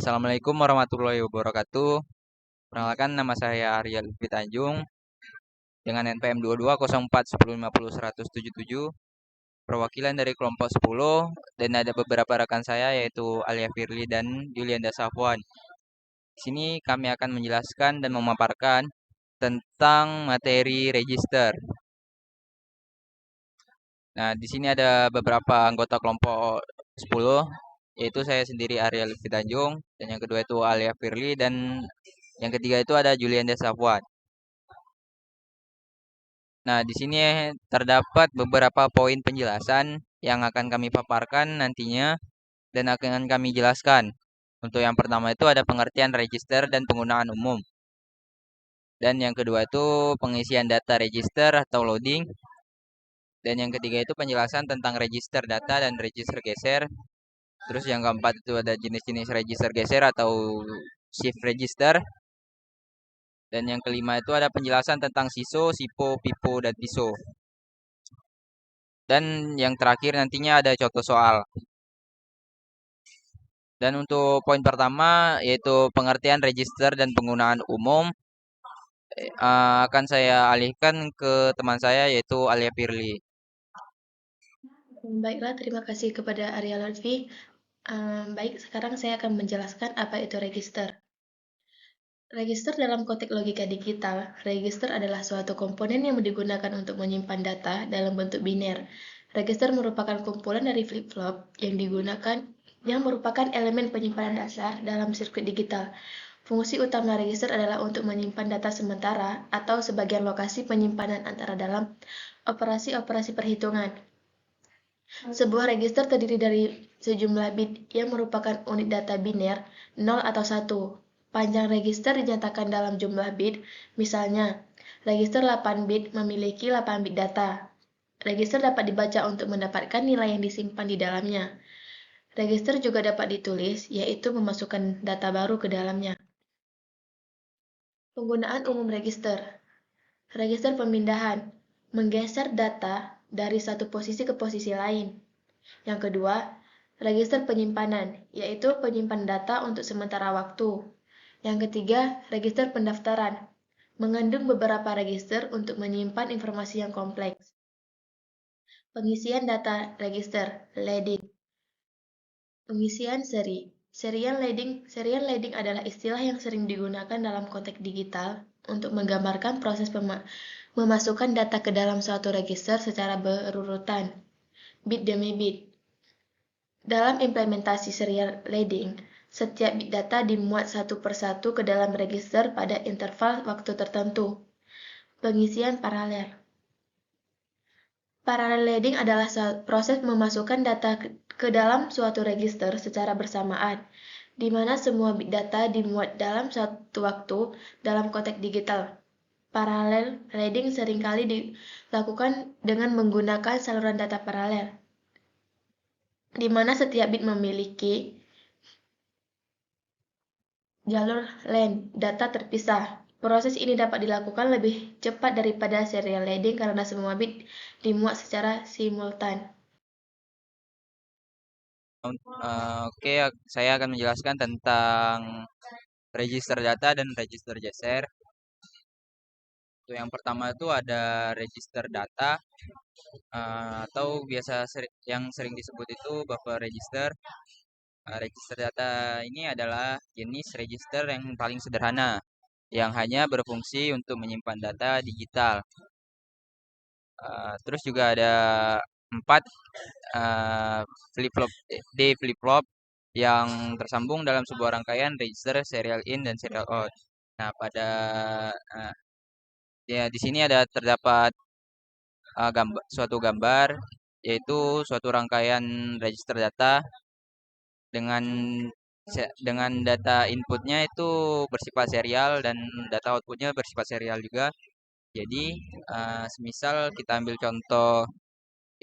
Assalamualaikum warahmatullahi wabarakatuh. Perkenalkan, nama saya Arya Lutfi Tanjung dengan NPM 220410501077, perwakilan dari kelompok 10, dan ada beberapa rekan saya yaitu Alia Firly dan Julianda Safwan. Di sini kami akan menjelaskan dan memaparkan tentang materi register. Nah, di sini ada beberapa anggota kelompok 10, yaitu saya sendiri Arya Lutfi Tanjung, dan yang kedua itu Alia Firly, dan yang ketiga itu ada Julianda Safwan. Nah, di sini terdapat beberapa poin penjelasan yang akan kami paparkan nantinya dan akan kami jelaskan. Untuk yang pertama itu ada pengertian register dan penggunaan umum. Dan yang kedua itu pengisian data register atau loading. Dan yang ketiga itu penjelasan tentang register data dan register geser. Terus yang keempat itu ada jenis-jenis register geser atau shift register. Dan yang kelima itu ada penjelasan tentang SISO, SIPO, PIPO, dan PISO. Dan yang terakhir nantinya ada contoh soal. Dan untuk poin pertama yaitu pengertian register dan penggunaan umum, akan saya alihkan ke teman saya yaitu Alia Firly. Baiklah, terima kasih kepada Arya Lutfi. Baik, sekarang saya akan menjelaskan apa itu register. Register dalam konteks logika digital, register adalah suatu komponen yang digunakan untuk menyimpan data dalam bentuk biner. Register merupakan kumpulan dari flip-flop yang merupakan elemen penyimpanan dasar dalam sirkuit digital. Fungsi utama register adalah untuk menyimpan data sementara atau sebagian lokasi penyimpanan antara dalam operasi-operasi perhitungan. Sebuah register terdiri dari sejumlah bit yang merupakan unit data biner, 0 atau 1. Panjang register dinyatakan dalam jumlah bit, misalnya, register 8 bit memiliki 8 bit data. Register dapat dibaca untuk mendapatkan nilai yang disimpan di dalamnya. Register juga dapat ditulis, yaitu memasukkan data baru ke dalamnya. Penggunaan umum register. Register pemindahan, menggeser data dari satu posisi ke posisi lain. Yang kedua, register penyimpanan, yaitu penyimpan data untuk sementara waktu. Yang ketiga, register pendaftaran, mengandung beberapa register untuk menyimpan informasi yang kompleks. Pengisian data register, loading. Pengisian seri. Serial loading adalah istilah yang sering digunakan dalam konteks digital untuk menggambarkan proses memasukkan data ke dalam suatu register secara berurutan, bit demi bit. Dalam implementasi serial loading, setiap bit data dimuat satu persatu ke dalam register pada interval waktu tertentu. Pengisian paralel. Parallel loading adalah proses memasukkan data ke dalam suatu register secara bersamaan, di mana semua bit data dimuat dalam suatu waktu dalam konteks digital. Parallel loading seringkali dilakukan dengan menggunakan saluran data paralel, di mana setiap bit memiliki jalur LAN data terpisah. Proses ini dapat dilakukan lebih cepat daripada serial loading karena semua bit dimuat secara simultan. Oke, saya akan menjelaskan tentang register data dan register geser. Untuk yang pertama itu ada register data, atau yang sering disebut itu buffer register. Register data ini adalah jenis register yang paling sederhana, yang hanya berfungsi untuk menyimpan data digital. Terus juga ada 4 flip-flop flip-flop yang tersambung dalam sebuah rangkaian register serial in dan serial out. Nah, uh, ya di sini terdapat suatu gambar, yaitu suatu rangkaian register data dengan data inputnya itu bersifat serial dan data outputnya bersifat serial juga. Jadi, semisal kita ambil contoh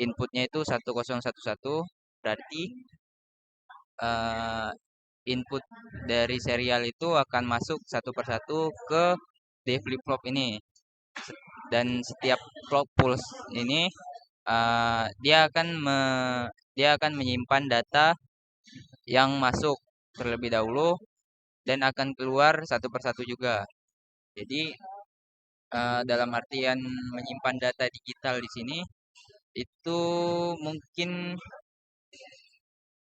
inputnya itu 1011, berarti input dari serial itu akan masuk satu persatu ke D flip flop ini. Dan setiap clock pulse ini uh, dia akan dia akan menyimpan data yang masuk terlebih dahulu dan akan keluar satu persatu juga. Jadi dalam artian menyimpan data digital di sini itu mungkin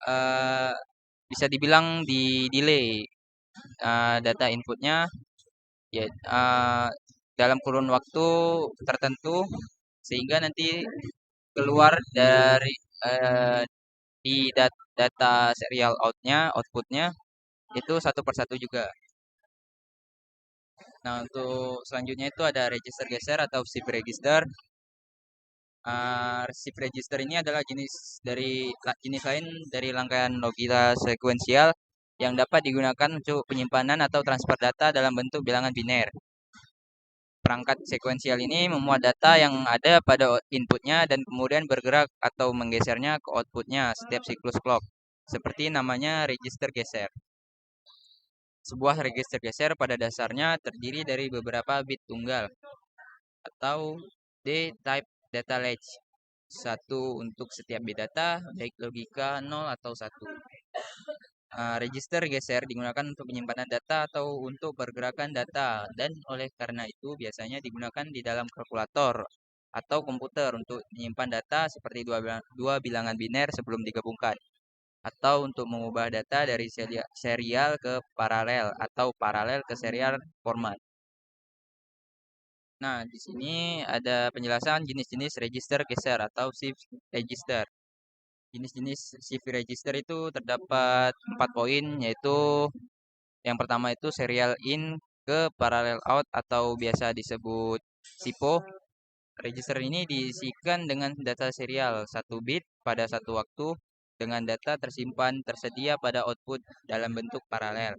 eh, bisa dibilang di delay data inputnya ya dalam kurun waktu tertentu sehingga nanti keluar dari eh, di data serial outputnya itu satu persatu juga. Nah, untuk selanjutnya itu ada register geser atau shift register. Shift register ini adalah jenis lain dari rangkaian logika sekuensial yang dapat digunakan untuk penyimpanan atau transfer data dalam bentuk bilangan biner. Perangkat sekuensial ini memuat data yang ada pada inputnya dan kemudian bergerak atau menggesernya ke outputnya setiap siklus clock. Seperti namanya register geser. Sebuah register geser pada dasarnya terdiri dari beberapa bit tunggal atau D-type data latch. Satu untuk setiap bit data, baik logika 0 atau 1. Register geser digunakan untuk penyimpanan data atau untuk pergerakan data dan oleh karena itu biasanya digunakan di dalam kalkulator atau komputer untuk menyimpan data seperti dua bilangan biner sebelum digabungkan atau untuk mengubah data dari serial ke paralel atau paralel ke serial format. Nah, di sini ada penjelasan jenis-jenis register geser atau shift register. Jenis-jenis shift register itu terdapat 4 poin, yaitu yang pertama itu serial in ke parallel out atau biasa disebut SIPO. Register ini diisikan dengan data serial 1 bit pada satu waktu dengan data tersimpan tersedia pada output dalam bentuk paralel.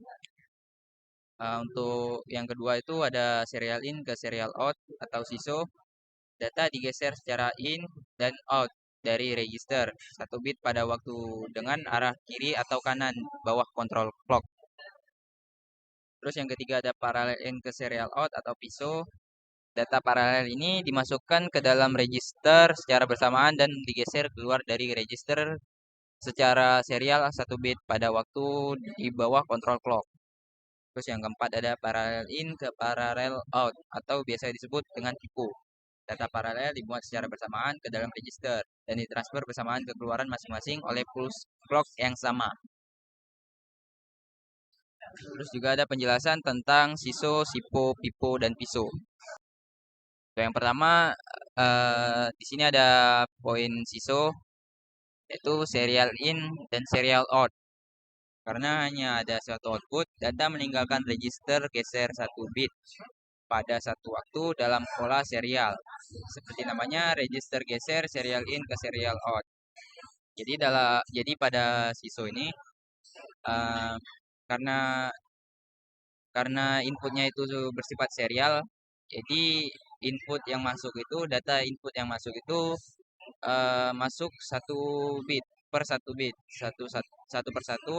Untuk yang kedua itu ada serial in ke serial out atau SISO. Data digeser secara in dan out dari register 1 bit pada waktu dengan arah kiri atau kanan bawah kontrol clock. Terus yang ketiga ada parallel in ke serial out atau PISO. Data paralel ini dimasukkan ke dalam register secara bersamaan dan digeser keluar dari register secara serial 1 bit pada waktu di bawah kontrol clock. Terus yang keempat ada parallel in ke parallel out atau biasa disebut dengan tipu. Data paralel dimuat secara bersamaan ke dalam register dan ditransfer bersamaan ke keluaran masing-masing oleh pulse clock yang sama. Terus juga ada penjelasan tentang SISO, SIPO, PIPO, dan PISO. Yang pertama, di sini ada poin SISO, yaitu serial in dan serial out. Karena hanya ada satu output, data meninggalkan register geser 1 bit pada satu waktu dalam pola serial. Seperti namanya, register geser serial in ke serial out. Jadi pada SISO ini uh, karena karena inputnya itu bersifat serial, jadi data input yang masuk itu masuk 1 bit per 1 bit, satu per satu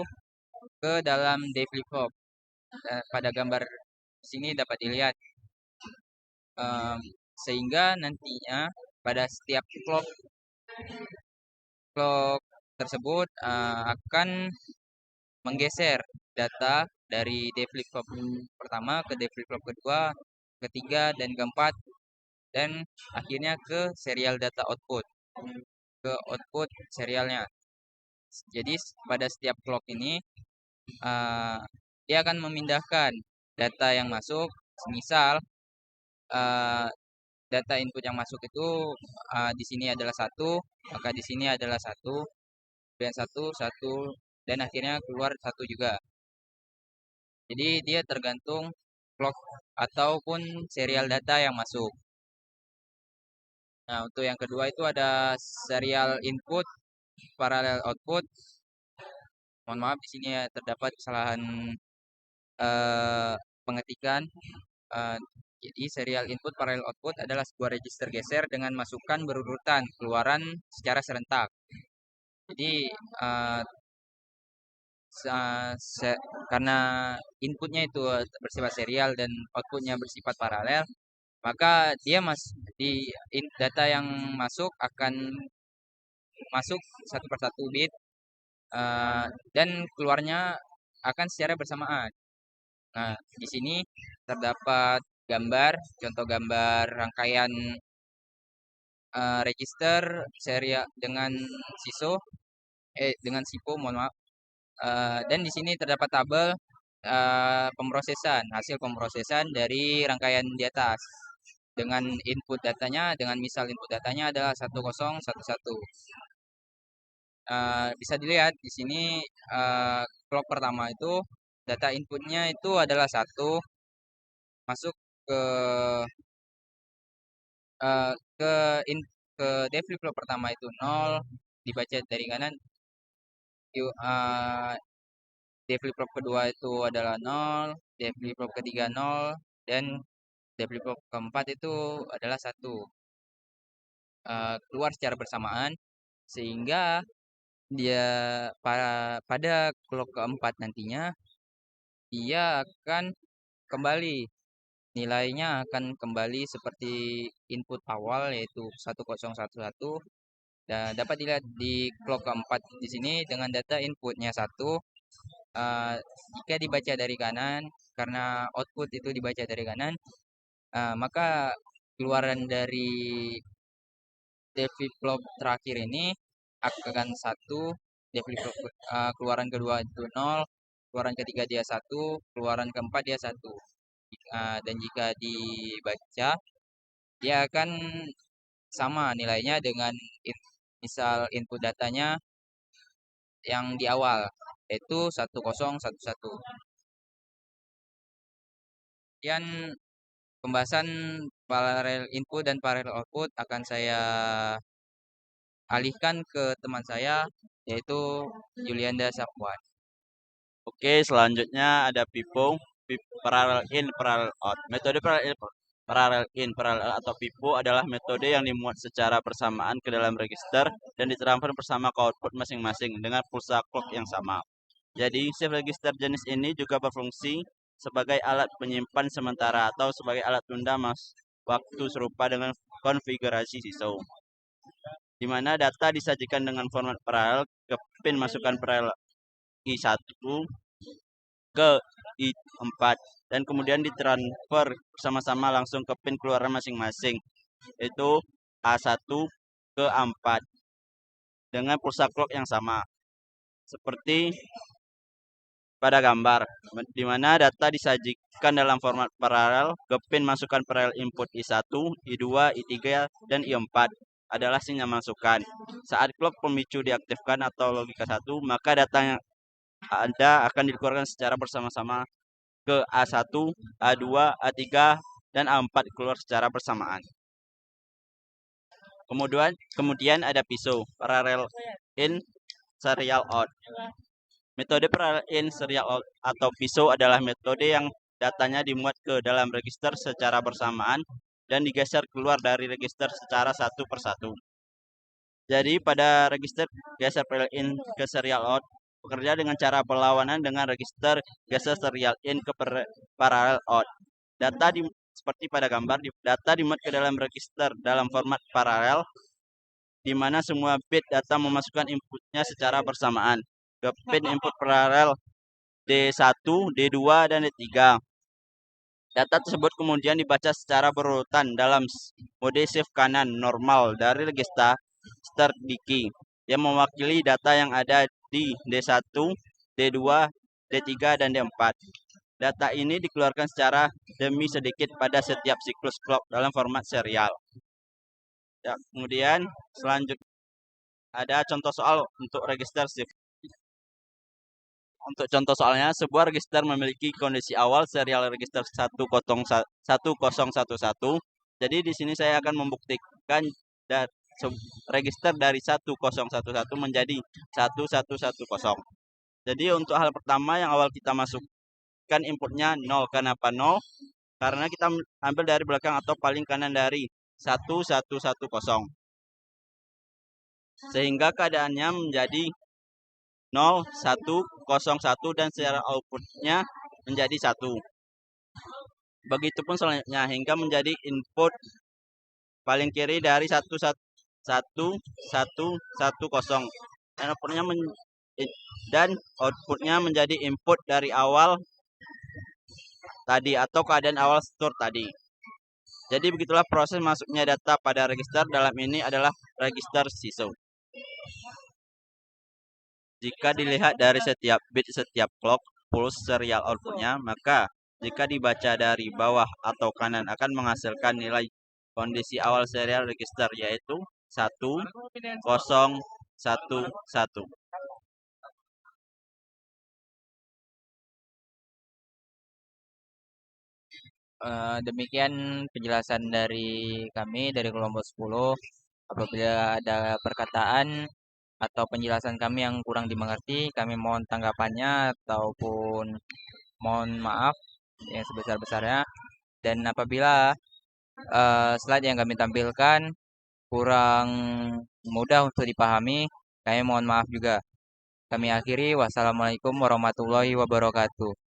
ke dalam D flip flop. Pada gambar sini dapat dilihat, um, sehingga nantinya pada setiap clock clock tersebut akan menggeser data dari D flip flop pertama ke D flip flop kedua, ketiga, dan keempat, dan akhirnya ke serial data output, ke output serialnya. Jadi pada setiap clock ini uh, dia akan memindahkan data yang masuk. Misal uh, data input yang masuk itu di sini adalah satu, maka di sini adalah satu, dan satu, satu, dan akhirnya keluar satu juga. Jadi dia tergantung clock ataupun serial data yang masuk. Nah, untuk yang kedua itu ada serial input, parallel output. Mohon maaf di sini ya, terdapat kesalahan pengetikan. Eh, jadi serial input parallel output adalah sebuah register geser dengan masukan berurutan keluaran secara serentak. Jadi eh, karena inputnya itu bersifat serial dan outputnya bersifat paralel, maka dia data yang masuk akan masuk satu per satu bit dan keluarnya akan secara bersamaan. Nah, di sini terdapat gambar, contoh gambar rangkaian register serial dengan SISO, dengan SIPO, mohon maaf. Dan di sini terdapat tabel pemrosesan, hasil pemrosesan dari rangkaian di atas. Dengan input datanya, dengan misal input datanya adalah 1011. Bisa dilihat di sini clock pertama itu data inputnya itu adalah satu, masuk ke eh, ke in, ke dev flip pertama itu nol, dibaca dari kanan. Dev flip kedua itu adalah nol, dev flip ketiga nol, dan dev flip keempat itu adalah satu. Keluar secara bersamaan sehingga dia pada clock keempat nantinya dia akan kembali, nilainya akan kembali seperti input awal yaitu 1011, dan dapat dilihat di clock keempat di sini dengan data inputnya satu. Jika dibaca dari kanan, karena output itu dibaca dari kanan, maka keluaran dari develop terakhir ini akan satu. Develop keluaran kedua itu nol, keluaran ketiga dia satu, keluaran keempat dia satu. Dan jika dibaca, dia akan sama nilainya dengan misal input datanya yang di awal, yaitu 1011. Kemudian pembahasan parallel input dan parallel output akan saya alihkan ke teman saya, yaitu Julianda Sapuan. Oke, selanjutnya ada PIPO, parallel in, parallel out. Metode parallel in, parallel out atau PIPO adalah metode yang dimuat secara bersamaan ke dalam register dan ditransfer bersama ke output masing-masing dengan pulsa clock yang sama. Jadi, shift register jenis ini juga berfungsi sebagai alat penyimpan sementara atau sebagai alat tunda waktu serupa dengan konfigurasi SISO, di mana data disajikan dengan format paralel ke pin masukan paralel I1 ke I4 dan kemudian ditransfer bersama-sama langsung ke pin keluaran masing-masing, yaitu A1 ke A4 dengan pulsa clock yang sama. Seperti pada gambar, di mana data disajikan dalam format paralel ke pin masukan paralel input I1, I2, I3, dan I4 adalah sinyal masukan. Saat clock pemicu diaktifkan atau logika 1, maka data yang ada akan dikeluarkan secara bersama-sama ke A1, A2, A3, dan A4 keluar secara bersamaan. Kemudian ada PISO, parallel in, serial out. Metode parallel in, serial out atau PISO adalah metode yang datanya dimuat ke dalam register secara bersamaan dan digeser keluar dari register secara satu persatu. Jadi pada register geser parallel in ke serial out bekerja dengan cara perlawanan dengan register geser serial in ke parallel out. Seperti pada gambar, data dimuat ke dalam register dalam format paralel, di mana semua bit data memasukkan inputnya secara bersamaan ke pin input paralel D1, D2, dan D3. Data tersebut kemudian dibaca secara berurutan dalam mode shift kanan normal dari register start di key yang mewakili data yang ada di D1, D2, D3, dan D4. Data ini dikeluarkan secara demi sedikit pada setiap siklus clock dalam format serial. Ya, kemudian selanjutnya ada contoh soal untuk register shift. Untuk contoh soalnya, sebuah register memiliki kondisi awal serial register 1011. Jadi di sini saya akan membuktikan register dari 1011 menjadi 1110. Jadi untuk hal pertama yang awal kita masukkan inputnya 0. Kenapa 0? Karena kita ambil dari belakang atau paling kanan dari 1110. Sehingga keadaannya menjadi 0, 1, 0, 1 dan secara outputnya menjadi 1. Begitupun selanjutnya hingga menjadi input paling kiri dari 1110 dan outputnya menjadi input dari awal tadi atau keadaan awal struktur tadi. Jadi begitulah proses masuknya data pada register. Dalam ini adalah register SISO. Jika dilihat dari setiap bit setiap clock pulse serial outputnya, maka jika dibaca dari bawah atau kanan akan menghasilkan nilai kondisi awal serial register, yaitu 1, 0, 1, 1. Demikian penjelasan dari kami dari kelompok 10. Apabila ada perkataan atau penjelasan kami yang kurang dimengerti, kami mohon tanggapannya ataupun mohon maaf yang sebesar-besarnya. Dan apabila slide yang kami tampilkan kurang mudah untuk dipahami, kami mohon maaf juga. Kami akhiri, wassalamualaikum warahmatullahi wabarakatuh.